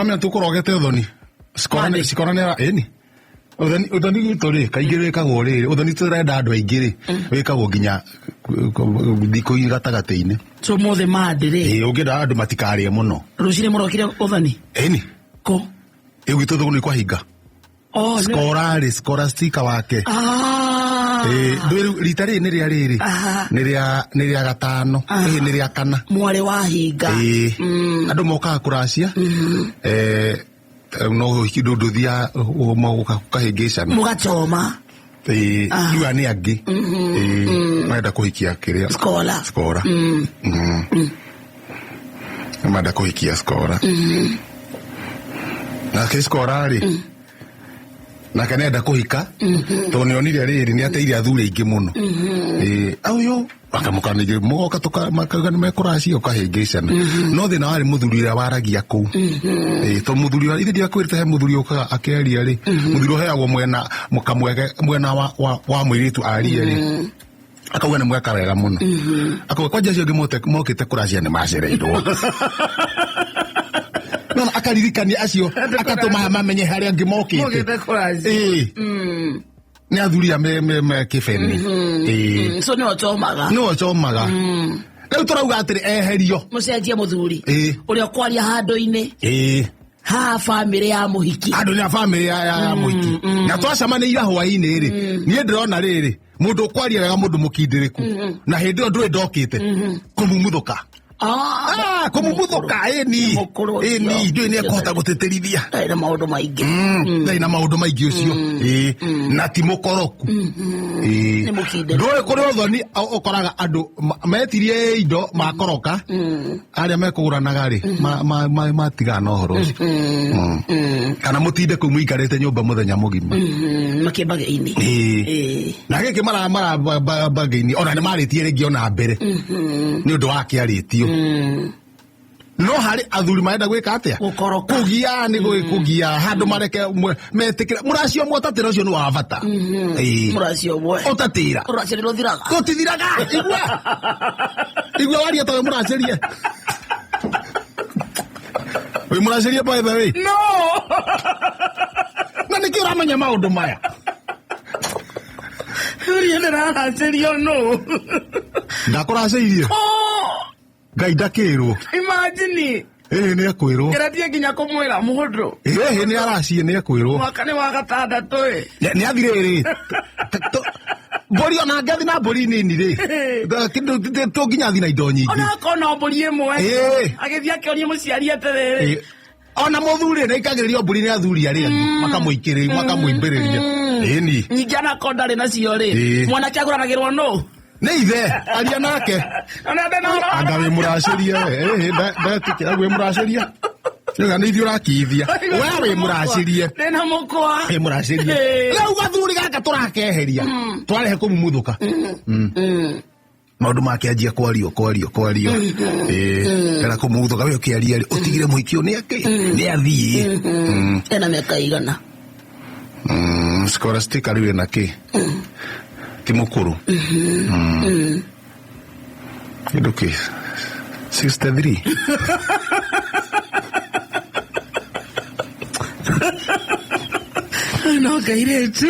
amia tukurogete thoni sikora nera eni udani gitore kaigire kagwo riri udani turenda andu aingire wikagwo nginya thiko gatagateine so mothe mandire ungenda andu matikarie muno rucire murokire uthani eni ko igwito thuguni kwa hinga skora stika wake ritari ni ria gatano ni ria kana mware wa hinga andu moka kuracia no hikiduduthia moka kahingicana mugachoma iwa ni angi maenda kuhikia kiria skora maenda kuhikia skora na skora ri na kanenda kuhika to nionire riri ni ateire athuri ingi muno auyo akamukanije moka toka makagana mekuraci ukahingicana no thina wari muthuri ira waragia ku to muthuri wa ithe dia kwirite he muthuri uka akeria ri muthuri heagwo mwena mukamwege mwena wa mwiritu aria ri akauga ni mweka wega muno akauga kwa jeshi ngi mokite kuracia ni macereirwo no akaririkania acio akatuma mamenye haria ngimokite ni athuria me kifeni so no chomaga riu turauga atiri eherio mucenjie muthuri uria kwaria handu-ini ha family ya muhiki andu ni family ya muhiki na twacamaniire hwaini ri nie ndirona riri mundu kwaria wega mundu mukindiriku na hindi nduri ndokite kumumuthuka kumumuthuka eni ndio ni ekota guteterithia na maundu maingi na maundu maingi ucio na timukoroku ndoi kuri othoni ukoraga andu metirie indo makoroka aria mekuguranaga ri matigana uhoro ucio kana mutinde ku muikarite nyumba muthenya mugima makimbageini na giki mara bageini ona ni maritie ringi ona mbere ni undu wa kiaritio no hari athuri maenda gwika atia kugia ni kugia handu mareke metikira muracio mwotatira ucio ni wa bata muracio bwe utatira muracio ni rothiraga tutithiraga igwa waria tawe muracerie we muracerie by the way no na nikira manya maundu maya uri ndara serio no ndakuraciirie Ngai ndakirwo imagine ni akwirwo ngeratie nginya kumwira mundu ni aracie ni akwirwo mwaka ni wa gatandatu ni athire ri mbori ona ngathi na mbori nini ri kindu to nginya thina indo nyingi ona kona mbori imwe agithia kionie muciari aterere ona muthuri ni ikagiririo mbori ni athuri ari makamuikiriria makamuimbiriria ni nyingi ana kondari nacio ri mwana kyaguranagirwo no ne ithe aria nake anga we muraciria ndatikira we muraciria Nga ni thio rakithia we muracirie ndena mukwa muracirie leo gathuri gaka turakeheria twarehe kumumuthuka maundu makianjia kwario era kumuthuka we ukiaria utigire muikio ni athie ena miaka igana scholastic ariwe naki timukuru iduki 63 no gairetu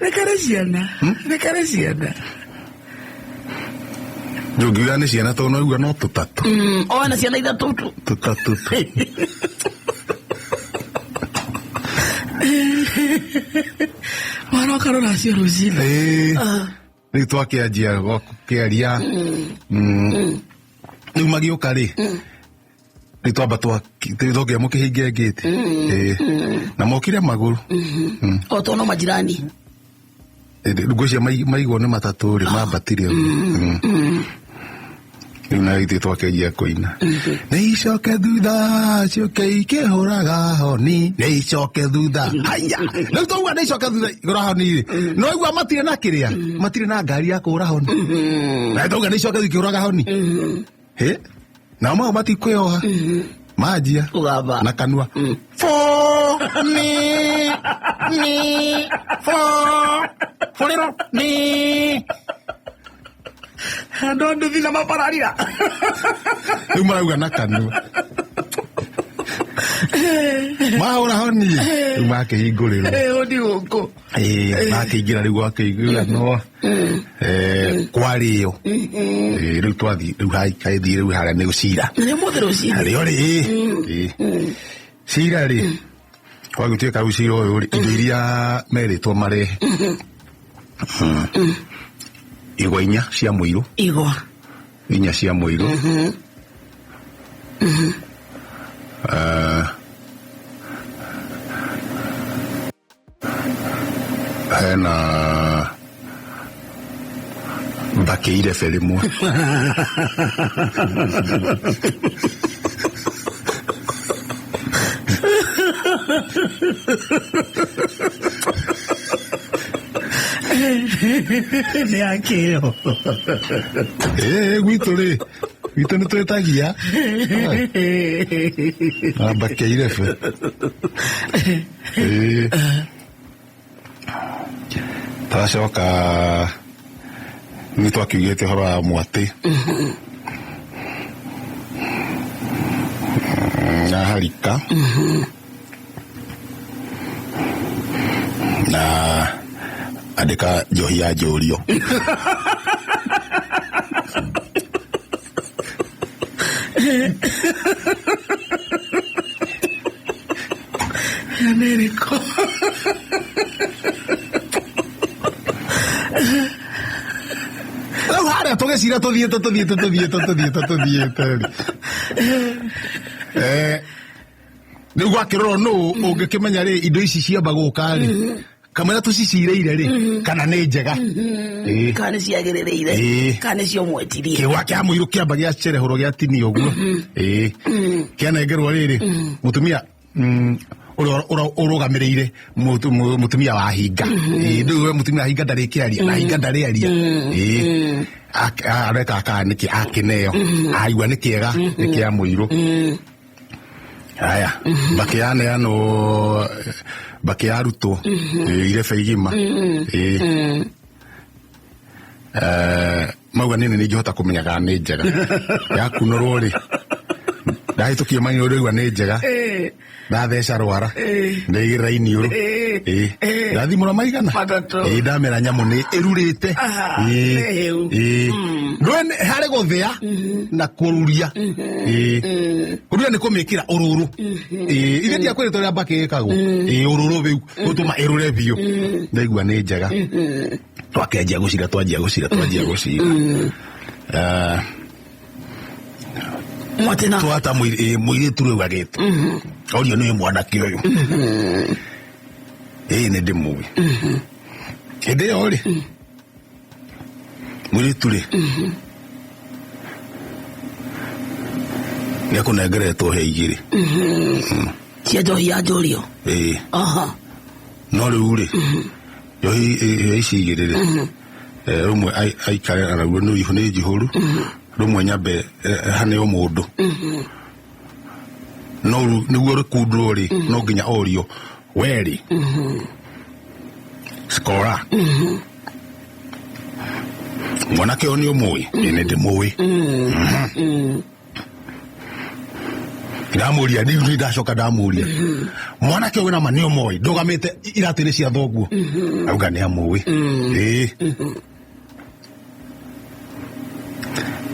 nekare ciana Jogira ni ciana to no igua no tutatu ona ciana ithatu tutatu mwana karora cio rucine ni twakianjia kiaria ni magiuka ri ni twamba twakia mukihinge ngiti na mokire maguru otono majirani ngwĩcia maigwo nĩ matatũ rĩ mambatire rĩu na ithuĩ twakĩanjia kũina nĩ icoke thutha ciũke ikĩhũraga honi nĩ icoke thutha haya rĩu twauga nĩ icoke thutha ikĩhũra honi rĩ no igua matirĩ na kĩrĩa matirĩ na ngari ya kũhũra honi na twauga nĩ icoke ikĩhũraga honi nao mao matikwĩoha manjia na kanua Forero ni ando nduthi na mapararira rĩu marauga na kanua Maura honi. Make hingurira. Honi huko. Make ingira riu akeigura no. Kwario. Riu twathi riu haikaithire riu haria ni gucira. Ni muthero cira. Haria ri. Cira ri. Wagutuika riu cira uyu ri indo iria meritwo marehe. Igwa inya cia muiru. Igwa. Inya cia muiru. Hena bakeire felimwe. Ni akio. Gwito ri. Gwito ni twetagia. Bakeire fe. Taracoka ni twakigite horo wa mwati. Na harika. Na andika njohi ya njurio. Americo. Ahora tugecira tuthiete. Ni gwakiroro no ungikimenya ri indo ici ciamba guka ri kamera tucicireire ri kana ni njega kana ciagirireire kana cio mwetirie kiwa kia muiru kiamba gia cerehoro gia tini uguo kianengerwo riri mutumia urugamirire mutumia wa hinga ndu mutumia hinga ndari kiaria na hinga ndari aria areka akaniki akineo aigua ni kiega ni kia muiru. Aya, bakiane ano bakiaruto irebe igima mauga nini ni ngihota kumenyaga ni njega yakunorwo ri ndahitukie manyo riu ni njega ndatheca rwara ndigirira iniuru ndathimura maigana ndamera nyamu ni irurite ndwene hari guthia na kururia kururia ni kumikira ururu ithe ndia kwirito ria mbakikagwo ururu biu gutuma irure biu ndaigua ni njega twakenjia gucira twanjia gucira Mwatina. Twata muiritu riu agite. Orio ni mwanake uyu. Ni ndimuwi. Ende ori. Muiritu ri. Ni kunengere to he igiri. Cia njohi ya njurio. Aha. No riu ri. Njohi ici igiri ri. Rumwe aikare araguo no ihu ni njihuru. Rumwe nyambe hane o mundu no niguo rikundwo ri no nginya orio weri skora mwanake oni omui ni ndimuwi ndamuria ni ndacoka ndamuria mwanake wina mani omui ndugamite iratiri cia thoguo auga ni amuwi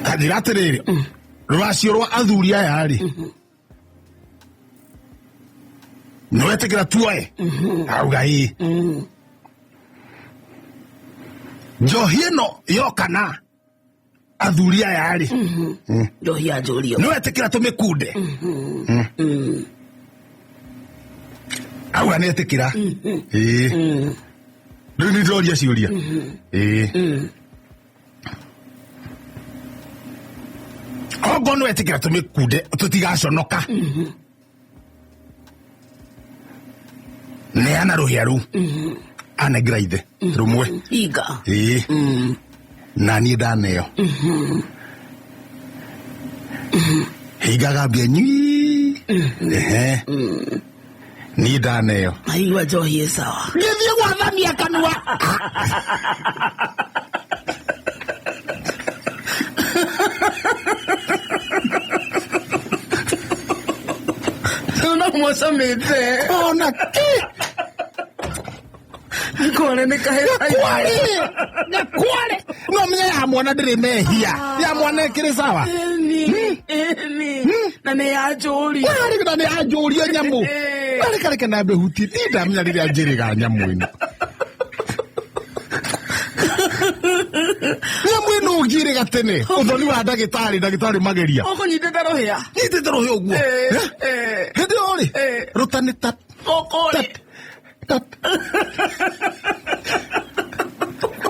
kadiratiriri rwacio rwa athuri aya ri nwetekera tuoe auga njohi ino yokana athuri aya ri njohi ya njurio nwetekera tumikunde auga netekera riu ni ndoria ciuria ogo no etikira tumikunde tutigaconoka ne ana ruhiaru ana graide rumwe iga nani daneo higa gabia nyi ni daneo aiwa njohi sawa ngithie gwathamia kanua Ona mwasamete. Ona ki. Kwale ni kahera. Kwale. No mwenye ya mwana dire mehia. Ya mwana kiri sawa. Na ne ya jori. Kwale na ne ya jori ya nyamu. Kwale kare kana be huti. Ida mnya dire ya jiri ga nyamu ino. Nyamu ino ugire gatene. Uthoni wa ndagitari mageria. Oko nyitete rohia. Nyitete rohia uguo. Hede ori. Rutani tap. Okore. Tap.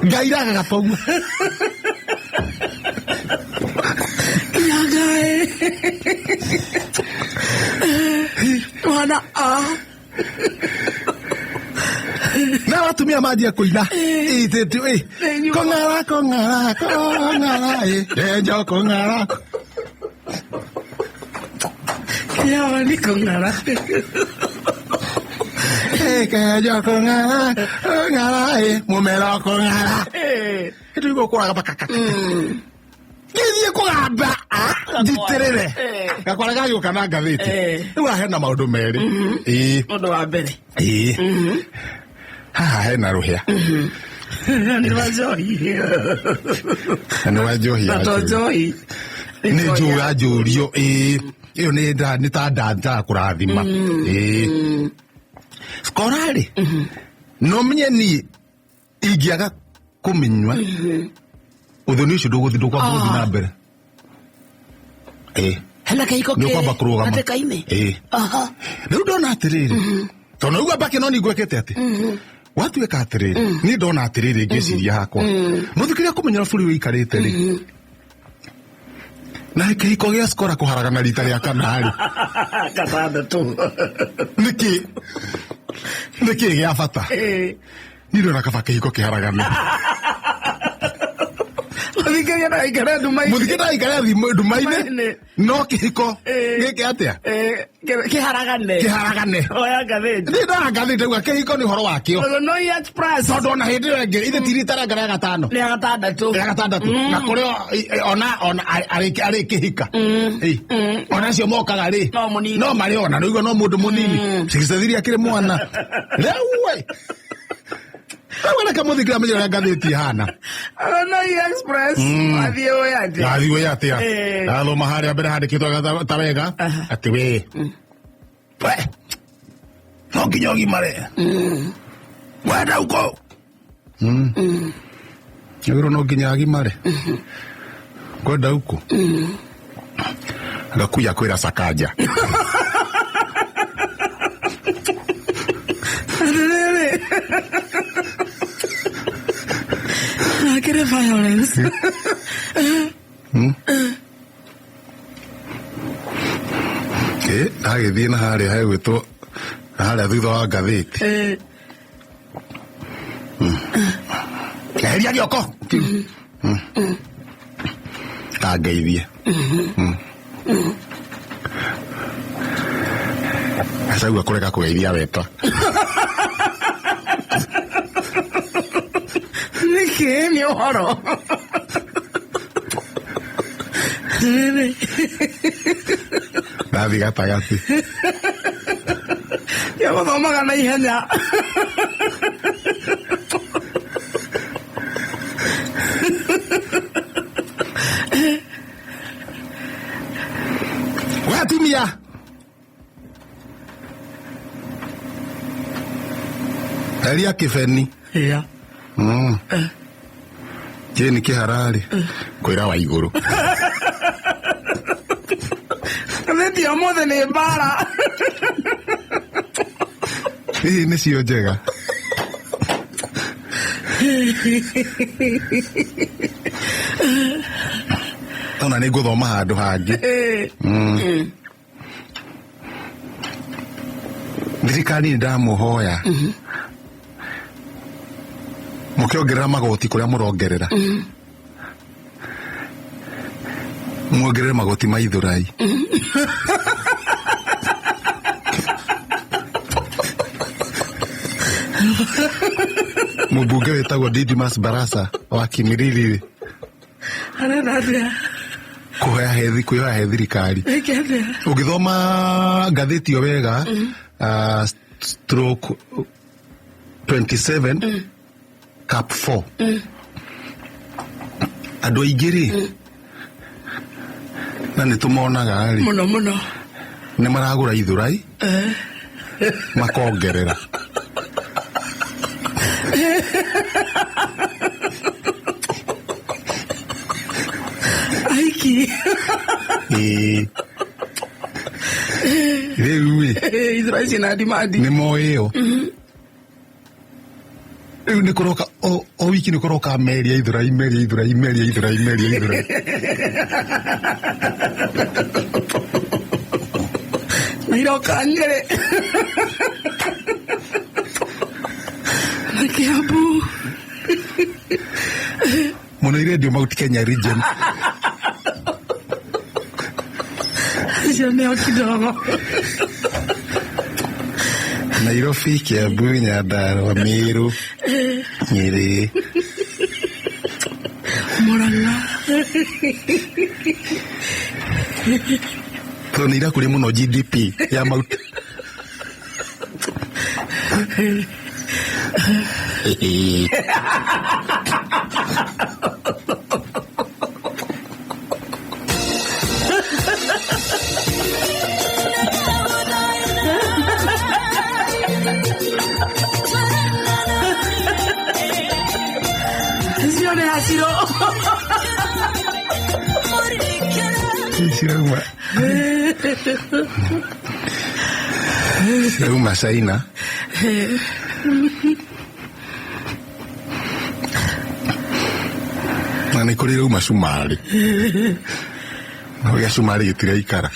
Gairaga gatongu. Yagae. Wana Na watumia maji ya kuina. Itetu kongara. Enjo kongara. Yawa ni kongara. Enjo kongara. Mumero kongara. Itu iko kwa bakaka. Kizi ko aba. Diterere. Gakwara gayo kana gaveti. Iwa hena maundu meri. Ondo wa mbere. Hena ruhia. Ni wajohi. Ni wajohi. Tatojohi. Ni juwa jurio. Iyo ni ta danta kurathima. Skorari. No mnye ni igiaga kuminywa. Uthoni ucio nduguthi na mbere. Hela kaiko ke. Nuko bakruga. Atekaine. Aha. Riu ndona atiriri. Tono uga baki no ni gwekete ati. Watu eka atiriri. Ni ndona atiriri ngeciria hakwa. Muthikiria kumenyera buri wikarite ri. Na kihiko gia skora kuharagana rita ria kanari. Kathanda tu. Niki gia bata. Ni ndona kaba kihiko kiharagana. Muthikiria na ikara dumaine. No kihiko. Giki atia. Kiharagane. Oya gatheti. Ni ndona gatheti uga kihiko ni horo wakio. No express. Tondu ona hindi renge ithe tiritara ngara ya gatano. Ni gatandatu. Na kurio ona ari kihika. Ona cio mokaga ri. No mari ona no no mundu munini. Cikicathiria kiri mwana. Rewe. Awala kama thikira mjira gatheti hana. No express. Athiwe atia. Alo mahari abere handikitwo tawega. Ati we. No kinyogi mare. Wada uko. Yoro no kinyagi mare. Kwenda uko. Gakuya kwira Sakaja. Kire violence. Agithii na haria hegwitwo haria thutha wa gatheti. Eheria gioko. Tangeithie. Acagua kureka kugeithia wetwa. Niki ni uhoro. Nathi gatagati. Ya guthomaga na ihenya. Watumia. Elia kifeni. Ya. Jeni kiharari. Kwira wa iguru. Ndio amothe ni bara. Ni cio njega. Ona ni guthoma handu hangi. Thirikari ndamuhoya. Mukiongerera magoti kuria murongerera. Muongerere magoti ma Ithurai. Mubunge wetagwo Didmas Barasa wa Kimiriri. Arena kwĩhoya he thirikari ũngĩthoma ngathĩti ĩyo wega stroke 27 cap 4 andũ aingĩ rĩ na nĩtũmonaga rĩ mũno nĩ maragũra ithurai makongerera aiki rĩu ithurai ciĩna dimandi nĩ moĩyo rĩu nĩ kũroka o wiki nĩ kũroka meria ithurai na iroka ngere na Kiambu mũno irendio Mount Kenya region neo kidogo Nairobi, Kiambu, Nyandarua, Meru, Nyeri, Murang'a tũnĩira kũrĩ mũno GDP ya Mount Sirauma China na nĩ kũrĩ rauma Sumarĩ na gĩa Sumarĩ gĩtiraikara